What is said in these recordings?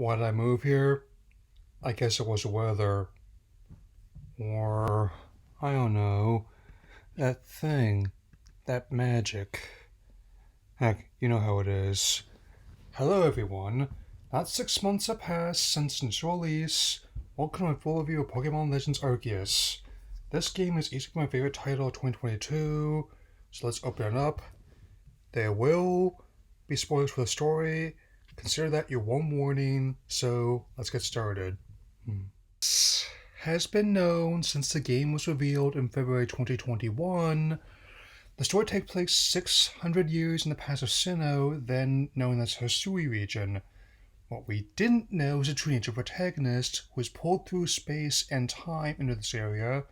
Why did I move here? I guess it was the weather. Or, I don't know, that thing. That magic. Heck, you know how it is. Hello, everyone. Not 6 months have passed since its release. Welcome to a full review of Pokemon Legends Arceus. This game is easily my favorite title of 2022, so let's open it up. There will be spoilers for the story. Consider that your one warning, so let's get started. Has been known since the game was revealed in February 2021. The story takes place 600 years in the past of Sinnoh, then known as Hisui region. What we didn't know is the true nature of the protagonist, who is pulled through space and time into this area.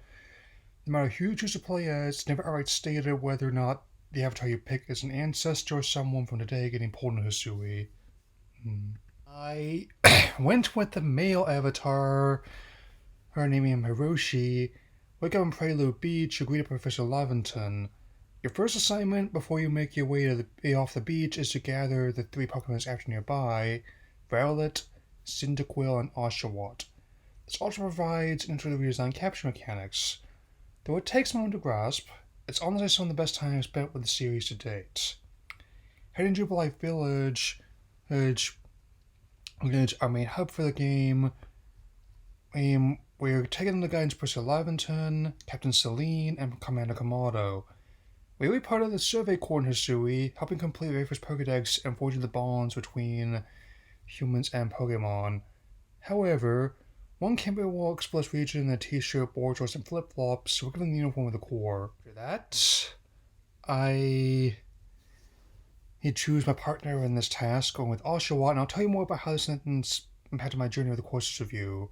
No matter who you choose to play as, it's never outright stated whether or not the avatar you pick is an ancestor or someone from today getting pulled into Hisui. I went with the male avatar, her name is Hiroshi. Wake up on Prelude Beach, agree to Professor Laventon. Your first assignment before you make your way off the beach is to gather the 3 Pokemon after nearby, Violet, Cyndaquil, and Oshawott. This also provides an intro to redesigned capture mechanics. Though it takes a moment to grasp, it's honestly some of the best time I've spent with the series to date. Heading to Jubilife Village, our main hub for the game. We're taking the guidance Professor Laventon, Captain Celine, and Commander Kamado. We'll be part of the Survey Corps in Hisui, helping complete the very first Pokedex and forging the bonds between humans and Pokemon. However, one can't be able to explore this region in a t-shirt, board shorts, and flip-flops, so we're given the uniform of the Corps. After that, I need to choose my partner in this task, going with Oshawott, and I'll tell you more about how this sentence impacted my journey over the course of this review.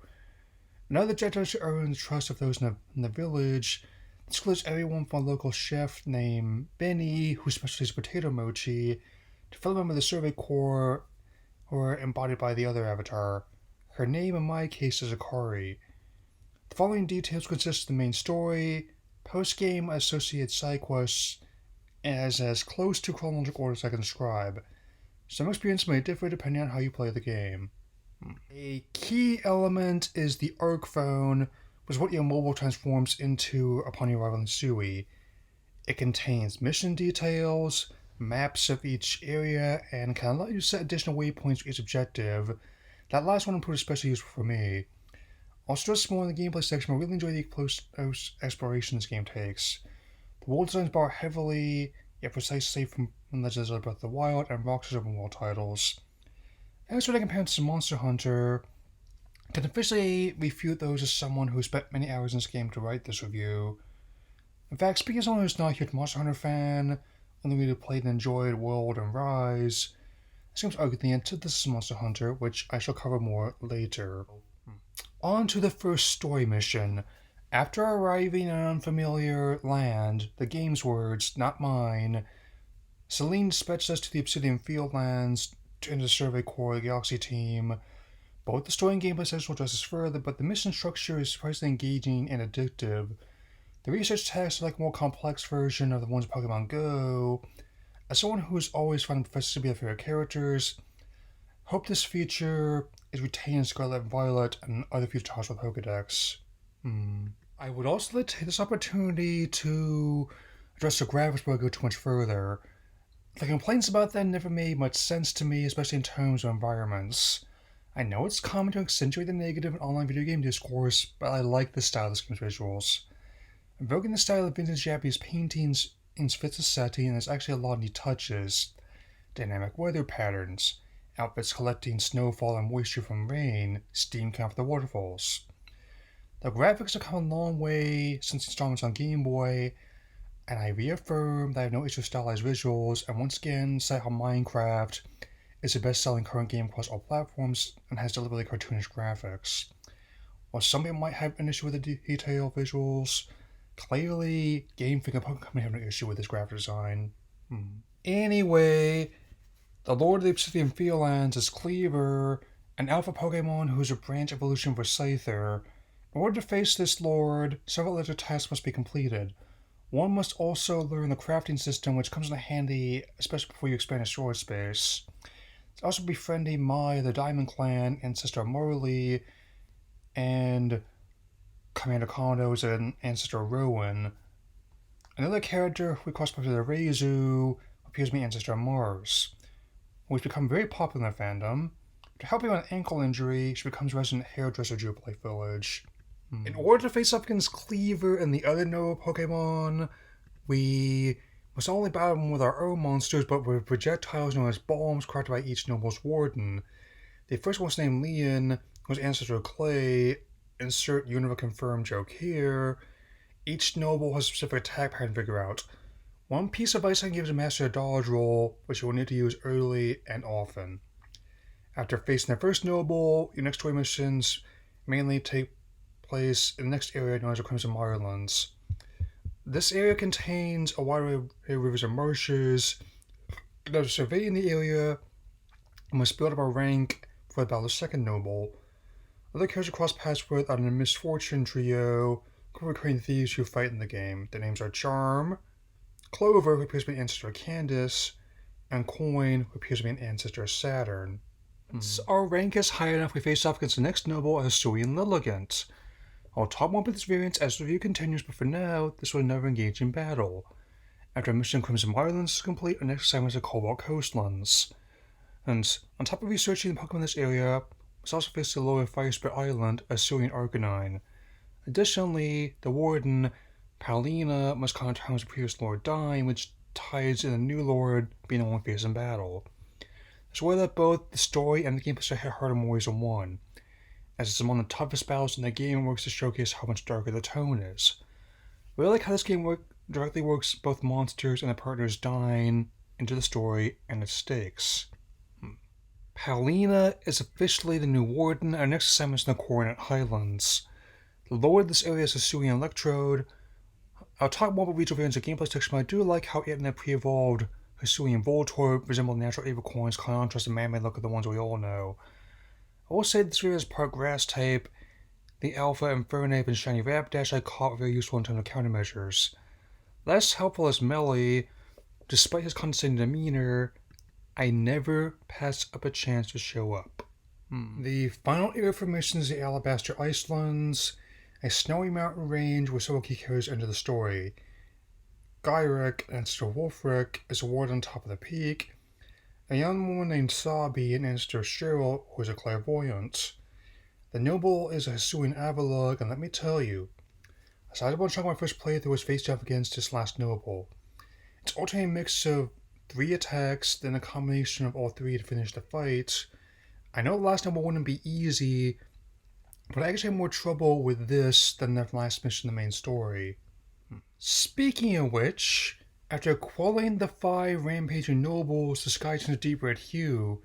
Another objective to earn the trust of those in the village. This includes everyone from a local chef named Benny, who specializes in potato mochi, to fellow member of the Survey Corps, who are embodied by the other avatar. Her name in my case is Akari. The following details consist of the main story, post-game associated side quests, as close to chronological order as I can describe. Some experience may differ depending on how you play the game. A key element is the Arc Phone, which is what your mobile transforms into upon your arrival in Hisui. It contains mission details, maps of each area, and can allow you to set additional waypoints for each objective. That last one proved especially useful for me. I'll stress more in the gameplay section, but I really enjoy the close exploration this game takes. The world designs borrow heavily, yet precisely from Legends of Breath of the Wild and Roxas open world titles. As for the comparison to Monster Hunter, I can officially refute those as someone who spent many hours in this game to write this review. In fact, speaking as someone who's not a huge Monster Hunter fan, only really played and enjoyed World and Rise, this game's arguably the antithesis of Monster Hunter, which I shall cover more later. On to the first story mission. After arriving in an unfamiliar land, the game's words, not mine, Celine dispatched us to the Obsidian Fieldlands to enter the Survey Corps Galaxy team. Both the story and gameplay sections will address this further, but the mission structure is surprisingly engaging and addictive. The research tasks are like a more complex version of the ones in Pokemon Go. As someone who has always found professors to be their favorite characters, I hope this feature is retained in Scarlet and Violet and other future titles with Pokedex. I would also like to take this opportunity to address the graphics before I go too much further. The complaints about that never made much sense to me, especially in terms of environments. I know it's common to accentuate the negative in online video game discourse, but I like the style of this game's visuals. Invoking the style of vintage Japanese paintings fits the setting, and there's actually a lot of neat touches. Dynamic weather patterns, outfits collecting snowfall and moisture from rain, steam coming from the waterfalls. The graphics have come a long way since installments on Game Boy, and I reaffirm that I have no issue with stylized visuals, and once again cite how Minecraft is the best-selling current game across all platforms and has deliberately cartoonish graphics. While some people might have an issue with the detailed visuals, clearly Game Freak and Pokemon Company have no issue with this graphic design. Anyway, the Lord of the Obsidian Fieldlands is Cleaver, an alpha Pokemon who is a branch evolution for Scyther. In order to face this Lord, several other tasks must be completed. One must also learn the crafting system, which comes in handy, especially before you expand a storage space. Also befriending Mai, the Diamond Clan, and Sister Morley, and Commander Kondo's and Ancestor Rowan. Another character who crossed over the Reizu, who appears to be Ancestor Mars, who has become very popular in the fandom. To help him with an ankle injury, she becomes resident hairdresser Jubilee Village. In order to face up against Cleaver and the other Noah Pokemon, we must not only battle them with our own monsters, but with projectiles known as bombs crafted by each noble's warden. The first one was named Leon, whose ancestor Clay. Insert Unova confirmed joke here. Each noble has a specific attack pattern to figure out. One piece of advice I can give is to master a dodge roll, which you will need to use early and often. After facing the first noble, your next story missions mainly take place in the next area known as the Crimson Mirelands. This area contains a wide array of rivers and marshes. After surveying the area, you must build up a rank for the battle of the second noble. Other characters cross paths with are the Misfortune Trio, co-recurring thieves who fight in the game. Their names are Charm, Clover, who appears to be an ancestor of Candace, and Coin, who appears to be an ancestor of Saturn. So our rank is high enough we face off against the next noble as Sui and Lilligant. I'll talk more about this variance as the review continues, but for now, this will never engage in battle. After Mission Crimson Mirelands is complete, our next assignment is the Cobalt Coastlands. And on top of researching the Pokemon in this area, we also face the lower Fire Spirit Island, Arceus and Arcanine. Additionally, the Warden, Paulina, must contact with previous Lord dying, which ties in the new Lord being the one faced in battle. It's aware that both the story and the gameplay hit harder in more ways than one, as it's among the toughest battles in the game and works to showcase how much darker the tone is. I really like how this game directly works both monsters and the partners dying into the story and its stakes. Paulina is officially the new Warden, and our next assignment is in the Coronet Highlands. The Lord of this area is Hisuian Electrode. I'll talk more about regional variants of gameplay section, but I do like how it and the pre-evolved Hisuian Voltorb resemble the natural Avicorn's contrast and man-made look of the ones we all know. I will say this area is part grass type. The Alpha, Infernape, and Shiny Rapidash I caught were very useful in terms of countermeasures. Less helpful is Melee. Despite his condescending demeanor, I never pass up a chance to show up. The final area for missions is the Alabaster Icelands, a snowy mountain range where several key characters enter the story. Gyrek, ancestor Wolfric, is a ward on top of the peak. A young woman named Sabi, an ancestor Cheryl, who is a clairvoyant. The noble is a Hisuian Avalugg, and let me tell you, a sizable chunk of my first playthrough was faced off against this last noble. It's alternating mix of 3 attacks, then a combination of all 3 to finish the fight. I know the last noble wouldn't be easy, but I actually had more trouble with this than the last mission in the main story. Speaking of which, after quelling the 5 rampaging nobles disguised in a deep red hue,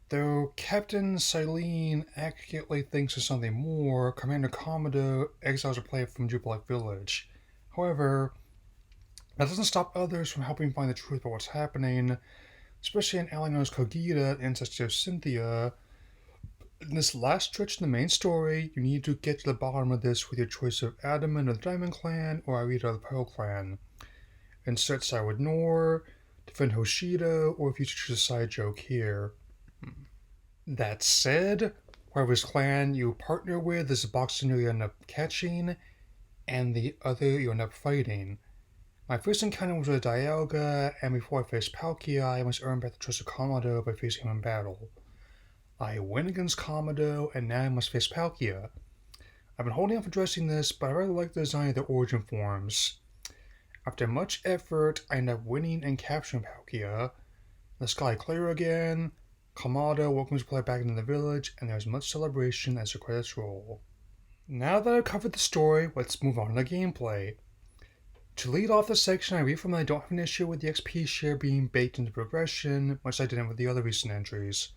though Captain Silene accurately thinks of something more, Commander Commodore exiles a player from Jubilee Village. However, that doesn't stop others from helping find the truth about what's happening, especially an ally known as Kogita, the ancestor of Cynthia. In this last stretch in the main story, you need to get to the bottom of this with your choice of Adamant of the Diamond Clan or Arita of the Pearl Clan. Insert side with Nor, defend Hoshido, or if you choose a side joke here. That said, whoever's clan you partner with is the boxer you end up catching, and the other you end up fighting. My first encounter was with Dialga, and before I faced Palkia, I must earn back the trust of Komodo by facing him in battle. I win against Komodo, and now I must face Palkia. I've been holding off addressing this, but I really like the design of their origin forms. After much effort, I end up winning and capturing Palkia. The sky clear again, Komodo welcomes the player back into the village, and there's much celebration as the credits roll. Now that I've covered the story, let's move on to the gameplay. To lead off this section, I reaffirm that I don't have an issue with the XP share being baked into progression, much as I didn't with the other recent entries.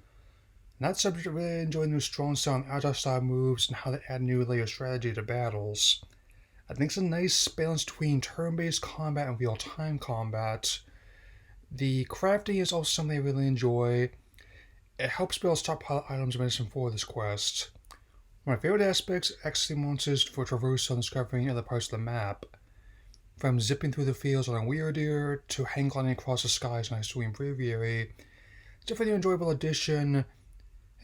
On that subject, I really enjoy new strong style and agile style moves and how they add new layer strategy to battles. I think it's a nice balance between turn-based combat and real-time combat. The crafting is also something I really enjoy. It helps build stockpile items and medicine for this quest. One of my favorite aspects is accessing monsters for traversal and discovering other parts of the map. From zipping through the fields on a Weirdeer to hang gliding across the skies on a Hisuian Breviary, It's definitely an enjoyable addition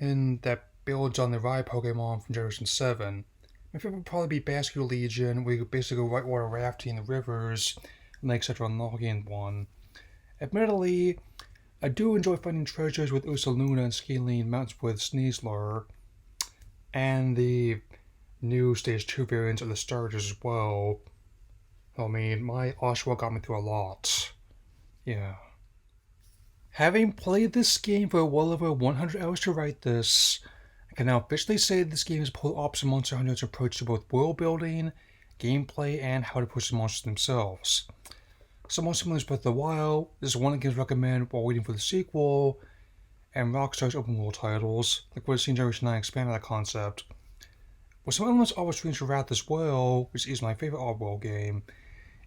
and that builds on the ride Pokemon from Generation 7. My favorite would probably be Basket Legion, where you basically go whitewater rafting in the rivers and etc. unlocking one. Admittedly, I do enjoy finding treasures with Ursaluna and scaling mountains with Sneasler, and the new Stage 2 variants of the starters as well. I mean, my Oshawa got me through a lot. Yeah. Having played this game for well over 100 hours to write this, I can now officially say that this game is a polar opposite Monster Hunter's approach to both world building, gameplay, and how to push the monsters themselves. Somewhat similar to Breath of the Wild, this is one of the games I recommend while waiting for the sequel, and Rockstar's open world titles, like we've seen Generation 9 expand on that concept. With some elements of Strange Wrath as well, which is my favorite oddworld game,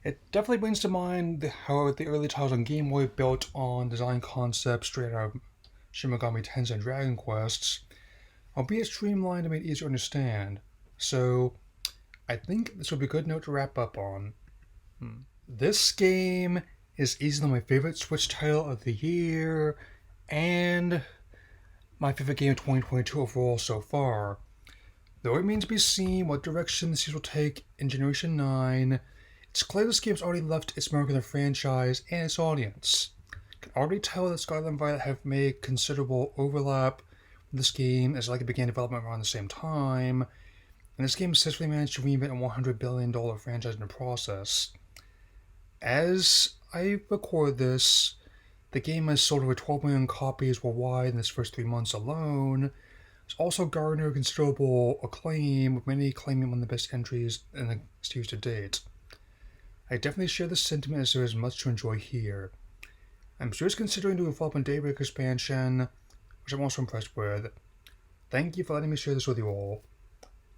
it definitely brings to mind how the early titles on Game Boy built on design concepts straight out of Shin Megami Tensei and Dragon Quests, albeit streamlined and made easier to understand. So, I think this would be a good note to wrap up on. This game is easily my favorite Switch title of the year, and my favorite game of 2022 overall so far. Though it remains to be seen what direction the series will take in Generation 9, it's clear this game's already left its mark on the franchise and its audience. I can already tell that Scarlet and Violet have made considerable overlap with this game as it began development around the same time, and this game successfully managed to reinvent a $100 billion franchise in the process. As I record this, the game has sold over 12 million copies worldwide in its first 3 months alone. It's also garnered considerable acclaim, with many claiming one of the best entries in the series to date. I definitely share this sentiment as there is much to enjoy here. I'm seriously considering doing a follow-up on Daybreak expansion, which I'm also impressed with. Thank you for letting me share this with you all.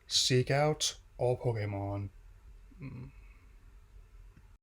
Seek out all Pokemon.